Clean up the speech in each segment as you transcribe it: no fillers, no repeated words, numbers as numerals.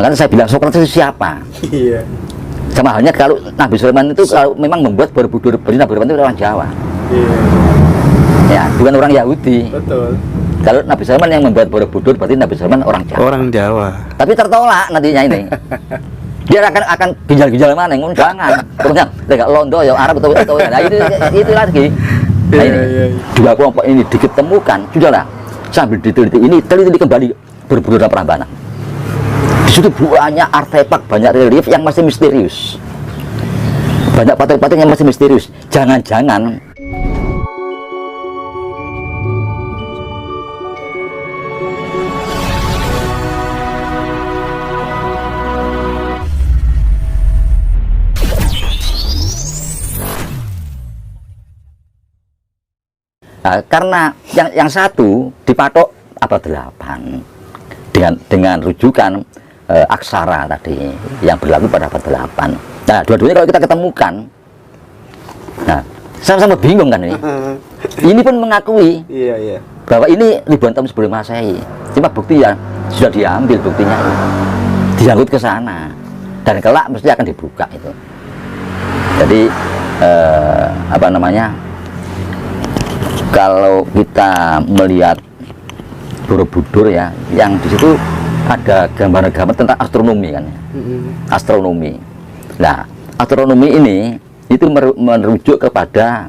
Makanya saya bilang Sokrates itu siapa? Iya. Sama halnya kalau Nabi Sulaiman itu kalau memang membuat Borobudur, berarti Nabi Sulaiman itu orang Jawa. Iya. Ya, bukan orang Yahudi. Betul. Kalau Nabi Sulaiman yang membuat Borobudur, berarti Nabi Sulaiman orang Jawa. Orang Jawa. Tapi tertolak nantinya ini. Dia akan ginjal-ginjal mana? Jangan. Terusnya, tidak Londo, ya Arab atau nah, itu lagi. Nah, ini dua kelompok ini diketemukan, sudahlah. Sambil diteliti ini, teliti kembali Borobudur dan Prambanan. Di situ banyak artefak, banyak relief yang masih misterius. Banyak patung-patung yang masih misterius. Jangan-jangan karena yang satu dipatok abad 8 dengan rujukan aksara tadi yang berlaku pada abad 8. Nah, dua-duanya kalau kita ketemukan, nah sama-sama bingung kan ini. Ini pun mengakui bahwa ini ribuan tahun sebelum Masehi. Cuma bukti ya sudah diambil buktinya, diangkut ke sana dan kelak mesti akan dibuka itu. Jadi apa namanya? Kalau kita melihat Borobudur ya, yang di situ ada gambar-gambar tentang astronomi kan, astronomi. Nah, astronomi ini itu merujuk kepada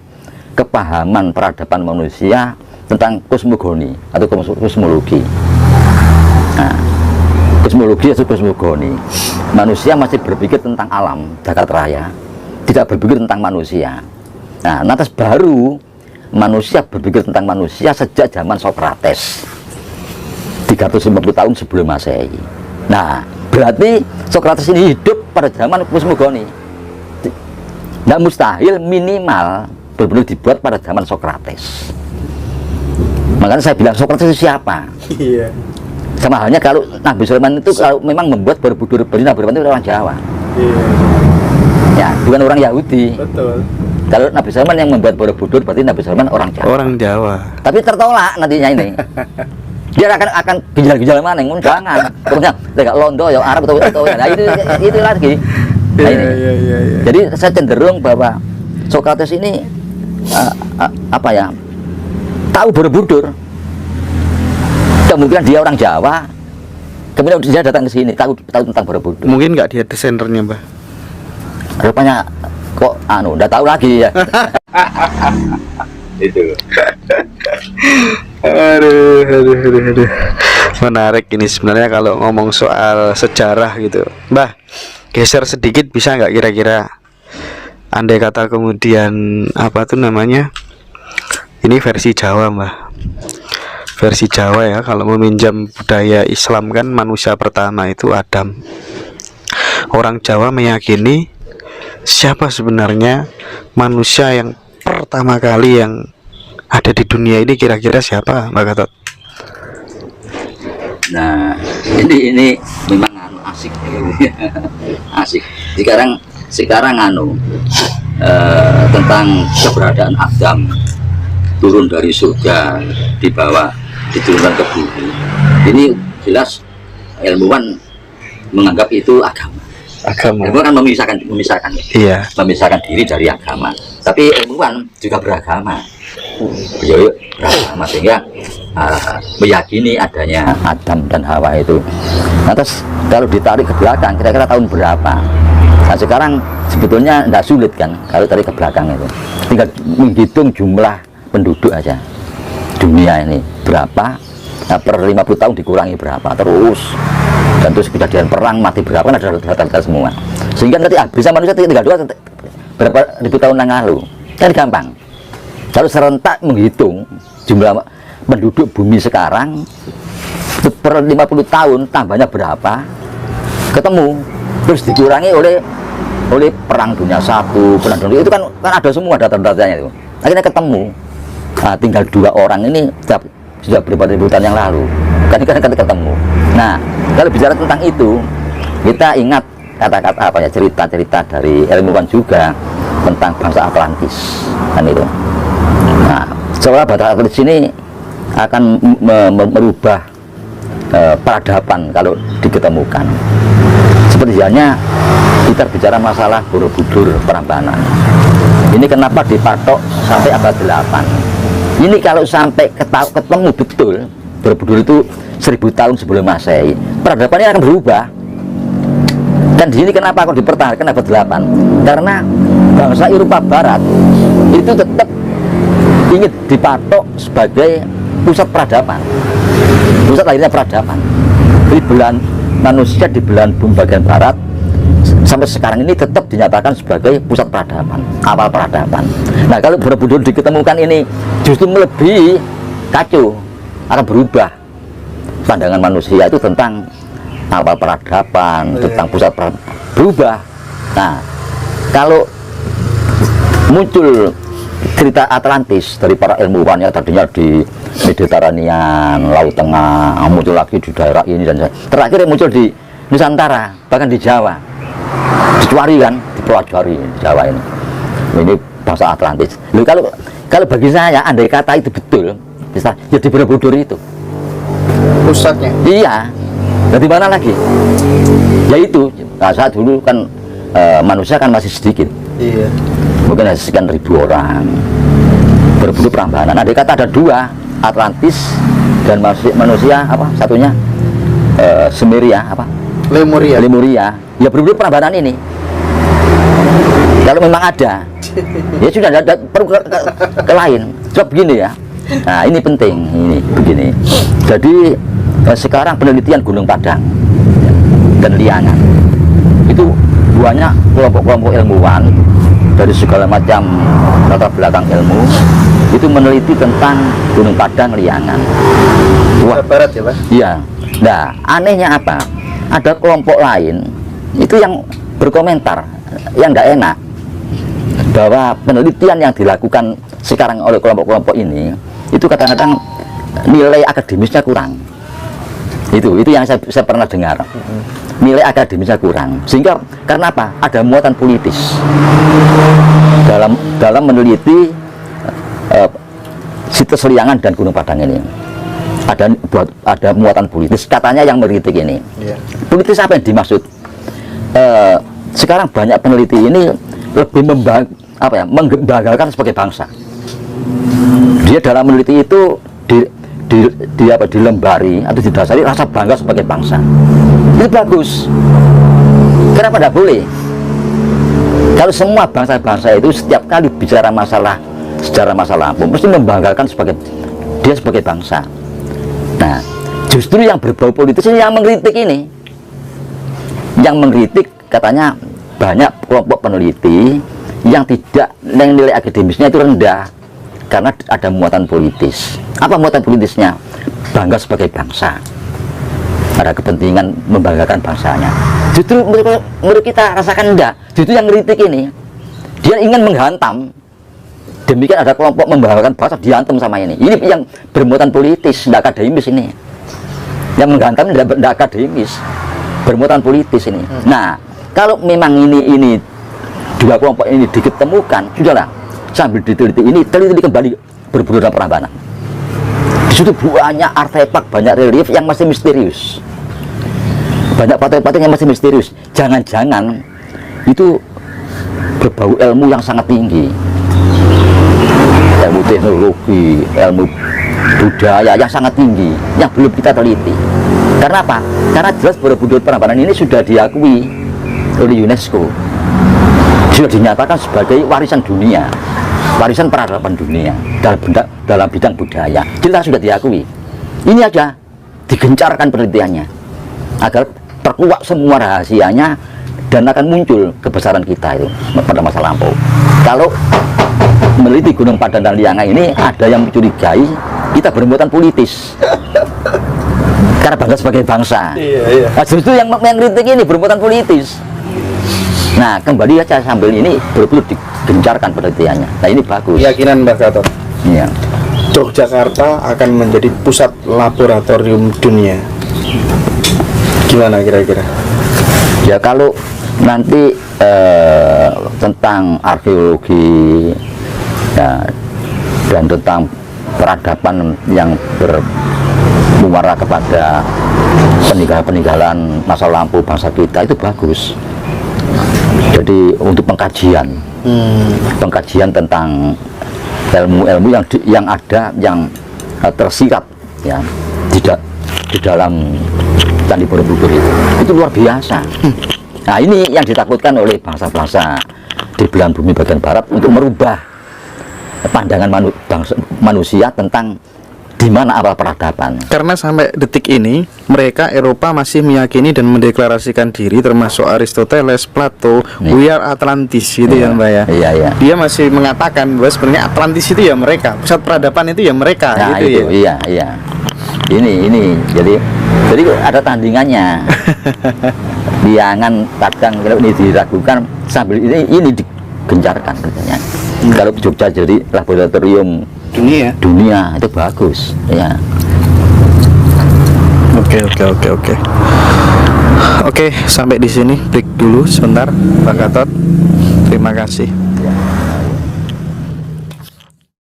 kepahaman peradaban manusia tentang kosmogoni atau kosmologi. Nah, kosmologi atau kosmogoni, manusia masih berpikir tentang alam jagat raya, tidak berpikir tentang manusia. Nah, lantas baru manusia berpikir tentang manusia sejak zaman Sokrates 350 tahun sebelum Masehi. Nah, berarti Sokrates ini hidup pada zaman kosmogoni. Nah, mustahil minimal benar-benar dibuat pada zaman Sokrates. Makanya saya bilang Sokrates itu siapa? Iya. Sama halnya kalau Nabi Sulaiman itu kalau memang membuat Borobudur, berarti Nabi Sulaiman itu orang Jawa. Iya. Ya, bukan orang Yahudi. Betul. Kalau Nabi Sulaiman yang membuat Borobudur, berarti Nabi Sulaiman orang Jawa. Orang Jawa. Tapi tertolak nantinya ini. Dia akan ginjal-ginjal mana? Jangan. Terusnya, tidak Londo, ya Arab atau nah, itu lagi. Nah, ini. Jadi saya cenderung bahwa Sokrates ini apa ya? Tahu Borobudur. Kemungkinan dia orang Jawa. Kemudian dia datang ke sini tahu tentang Borobudur. Mungkin nggak dia desainernya, Mbah. Rupanya kok udah tahu lagi ya. Itu. Aduh. Menarik ini sebenarnya kalau ngomong soal sejarah gitu. Mbah, geser sedikit bisa nggak kira-kira? Andai kata kemudian apa tuh namanya? Ini versi Jawa, Mbah. Versi Jawa ya, kalau meminjam budaya Islam kan manusia pertama itu Adam. Orang Jawa meyakini siapa sebenarnya manusia yang pertama kali yang ada di dunia ini, kira-kira siapa, Mbak Gatot? Nah, ini memang asik. Asik. Sekarang tentang keberadaan Adam turun dari surga diturunkan ke bumi. Ini jelas ilmuwan menganggap itu agama. Ilmuwan kan memisahkan diri dari agama. Tapi ilmuwan juga beragama. Beliau beragama sehingga meyakini adanya Adam dan Hawa itu. Lantas kalau ditarik ke belakang, kira-kira tahun berapa? Nah, sekarang sebetulnya tidak sulit kan kalau tarik ke belakang itu. Tinggal menghitung jumlah penduduk aja dunia ini berapa. Nah, per 50 tahun dikurangi berapa terus. Dan terus kejadian perang mati berapa kan ada data semua, sehingga nanti bisa manusia tinggal berapa ribu tahun yang lalu kan gampang. Kalau serentak menghitung jumlah penduduk bumi sekarang per 50 tahun tambahnya berapa ketemu, terus dikurangi oleh perang dunia 1, perang dunia itu kan ada semua data-datanya itu, akhirnya ketemu. Nah, tinggal 2 orang ini sudah berapa ribu tahun yang lalu kan ketemu. Nah, kalau bicara tentang itu, kita ingat kata-kata apa ya, cerita-cerita dari ilmuwan juga tentang bangsa Atlantis kan itu. Nah, seolah bangsa Atlantis ini akan merubah peradaban kalau diketemukan. Seperti halnya kita bicara masalah Borobudur Prambanan. Ini kenapa dipatok sampai abad 8? Ini kalau sampai ketemu betul Borobudur itu 1000 tahun sebelum Masehi, peradabannya akan berubah. Dan di sini kenapa kok dipertahankan abad 8? Karena bangsa Eropa Barat itu tetap ingin dipatok sebagai pusat peradaban, pusat lahirnya peradaban. Di belahan manusia di belahan bumi bagian barat sampai sekarang ini tetap dinyatakan sebagai pusat peradaban, awal peradaban. Nah, kalau Borobudur diketemukan ini justru melebihi kacau, akan berubah pandangan manusia itu tentang awal peradaban, tentang pusat peradaban, berubah. Nah, kalau muncul cerita Atlantis dari para ilmuwan yang tadinya di Mediterania, Laut Tengah, muncul lagi di daerah ini dan terakhir yang muncul di Nusantara, bahkan di Jawa, di Cuari kan, di Pulau Cuari, Jawa ini bangsa Atlantis. Lalu kalau bagi saya, andai kata itu betul, bisa ya di Borobudur itu pusatnya. Iya, dari mana lagi? Ya itu, nah, saat dulu kan manusia kan masih sedikit. Iya. Mungkin ada sekian ribu orang. Borobudur Prambanan. Andai kata ada 2, Atlantis dan manusia apa satunya Semeria apa? Lemuria. Ya Borobudur Prambanan ini. Kalau memang ada, ya sudah ada perlu ke lain. Coba begini ya. Nah ini penting, ini begini. Jadi sekarang penelitian Gunung Padang dan Liangan itu banyak kelompok-kelompok ilmuwan dari segala macam latar belakang ilmu itu meneliti tentang Gunung Padang, Liangan. Wah, Barat ya Pak? Iya. Nah, anehnya apa? Ada kelompok lain itu yang berkomentar yang nggak enak bahwa penelitian yang dilakukan sekarang oleh kelompok-kelompok ini itu kadang-kadang nilai akademisnya kurang. Itu yang saya pernah dengar. Nilai akademisnya kurang. Sehingga karena apa? Ada muatan politis dalam meneliti situs Liangan dan Gunung Padang ini. Ada muatan politis. Katanya yang mengkritik ini. Iya. Politis apa yang dimaksud? Sekarang banyak peneliti ini lebih membanggakan sebagai bangsa. Dia dalam meneliti itu dilembari atau didasari rasa bangga sebagai bangsa. Itu bagus. Kenapa tidak boleh? Kalau semua bangsa-bangsa itu setiap kali bicara masalah sejarah masa lampau mesti membanggakan dia sebagai bangsa. Nah, justru yang berbau politis ini yang mengkritik ini. Yang mengkritik katanya banyak kelompok peneliti yang nilai akademisnya itu rendah karena ada muatan politis. Apa muatan politisnya? Bangga sebagai bangsa, ada kepentingan membanggakan bangsanya. Justru menurut kita rasakan enggak. Justru yang kritik ini dia ingin menghantam. Demikian ada kelompok membanggakan bangsa dihantam sama ini. Ini yang bermuatan politis, tidak akademis ini. Yang menghantam tidak akademis, bermuatan politis ini. Nah, kalau memang ini 2 kelompok ini diketemukan, sudahlah sambil diteliti ini, teliti kembali Borobudur Prambanan. Di situ banyak artefak, banyak relief yang masih misterius, banyak patung-patung yang masih misterius. Jangan-jangan itu berbau ilmu yang sangat tinggi, ilmu teknologi, ilmu budaya yang sangat tinggi yang belum kita teliti. Karena apa? Karena jelas Borobudur Prambanan ini sudah diakui oleh UNESCO, sudah dinyatakan sebagai warisan dunia, warisan peradaban dunia dalam bidang budaya. Jelas sudah diakui. Ini aja digencarkan penelitiannya agar terkuak semua rahasianya dan akan muncul kebesaran kita itu pada masa lampau. Kalau meneliti Gunung Padang dan Liangan ini ada yang mencurigai kita bermuatan politis karena bangga sebagai bangsa. Iya. Nah, justru yang kritik ini bermuatan politis. Nah, kembali aja sambil ini betul-betul digencarkan penelitiannya. Nah, ini bagus. Keyakinan Mbak Gatot. Iya. Yogyakarta akan menjadi pusat laboratorium dunia. Gimana kira-kira? Ya kalau nanti tentang arkeologi ya, dan tentang peradaban yang muara kepada peninggalan masa lampau bangsa kita itu bagus. Jadi untuk pengkajian tentang ilmu-ilmu yang ada, yang tersirat ya di dalam Candi Borobudur itu luar biasa. Nah, ini yang ditakutkan oleh bangsa-bangsa di belahan bumi bagian barat untuk merubah pandangan manusia tentang di mana awal peradaban. Karena sampai detik ini mereka Eropa masih meyakini dan mendeklarasikan diri, termasuk Aristoteles, Plato, we are Atlantis gitu ya Mbak ya. Iya. Dia masih mengatakan bahwa sebenarnya Atlantis itu ya mereka, pusat peradaban itu ya mereka, Nah, gitu itu, ya. Iya. Ini jadi ada tandingannya. Jangan kadang kalau ini diragukan sambil ini digencarkan katanya. Kalau Jogja jadi laboratorium dunia itu bagus ya. Oke, sampai di sini break dulu sebentar Pak Gatot. Terima kasih. Ya.